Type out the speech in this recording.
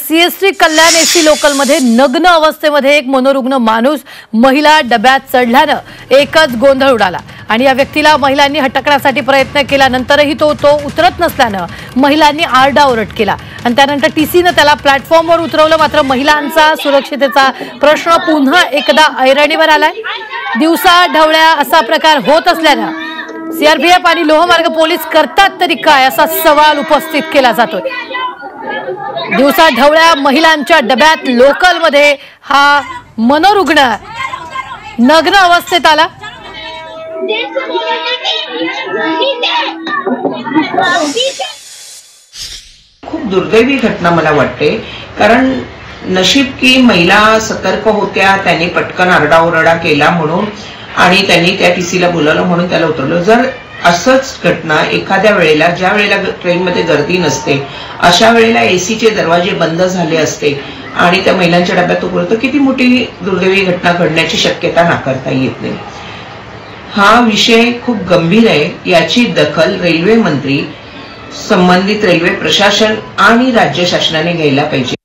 CST कल्याण AC local मध्ये नग्न अवस्थेमध्ये एक मनोरुग्ण माणूस महिला डब्यात चढल्यानं एकच गोंधळ उडाला आणि या व्यक्तीला महिलांनी हटकण्यासाठी प्रयत्न केल्यानंतरही तो उतरत नसल्यानं महिलांनी आरडाओरड केला आणि त्यानंतर टीसीने त्याला प्लॅटफॉर्मवर उतरवलं। मात्र महिलांचा सुरक्षितेचा प्रश्न पुन्हा एकदा ऐरणीवर आलाय। दिवसा ढवळ्या असा प्रकार होत असल्यानं सीआरपीएफ आणि लोहमार्ग पोलीस करतात तरी काय असा सवाल उपस्थित केला जातोय। दिवसा ढवळ्या महिलांच्या डब्यात लोकल मध्ये हा मनोरुग्ण नग्न अवस्थेत आला। खूप दुर्दैवी घटना मला वाटते, कारण नशीब की महिला सतर्क होत्या, त्यांनी पटकन आरडाओरडा केला म्हणून आणि त्यांनी त्या टीसीला बोलावलं म्हणून त्याला उतरवलं। जर असंच घटना एखाद्या वेळेला, ज्या वेळेला ट्रेनमध्ये गर्दी नसते अशा वेळेला एसीचे दरवाजे बंद झाले असते आणि त्या महिलांच्या डब्यात उतरलं तर किती मोठी दुर्दैवी घटना घडण्याची शक्यता नाकारता येत नाही। हा विषय खूप गंभीर आहे, याची दखल रेल्वे मंत्री, संबंधित रेल्वे प्रशासन आणि राज्य शासनाने घ्यायला पाहिजे।